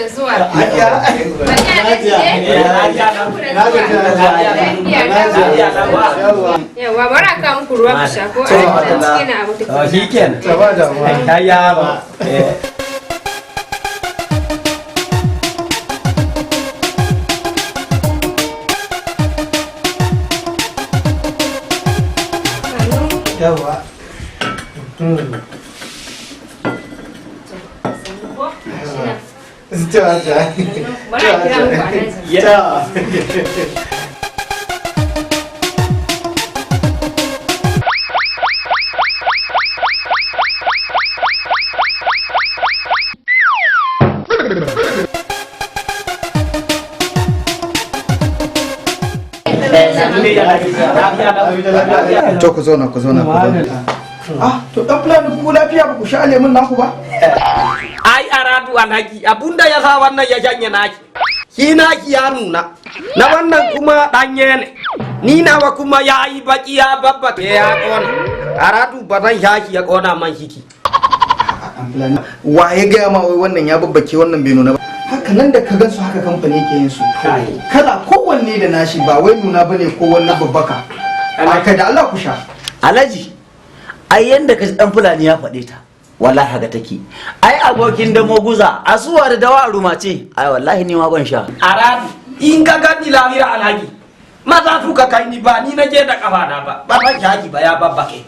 da zuwa. Yawa bara ka muku ruwa ku sha ko a cikin abu take. Shikenan. Ta yaba. Yawa. Bara kira muku anan. To ku zauna. To dan fulani ku lafiya ba ku sha lemun naku ba? Ai aradu alhaji abunda ya sa wannan ya janye naki. Shi naki ya nuna. Na wannan kuma danye ne. Ni nawa kuma ya yi baki ya babbake ya kona. Aradu ba zan shaki ya kona man shiki. Wa ya gaya ma wai wannan ya babbake wannan bai nuna ba? Haka nan da ka gansu haka kamfani yake yin su. Kala kowanne da nashi ba wai nuna bane ko wannan babbaka. Aka da Allah ku sha. Alhaji ai yanda ka dan fulani ya faɗe ta wallahi haka take ai abokin da moguza asuwa da dawa rumace ai wallahi ni ma ban sha Aradu in ka gani lahira alhaji maza su ka kai ni ba ni na je da kafa na ba ban shaki ba ya babbake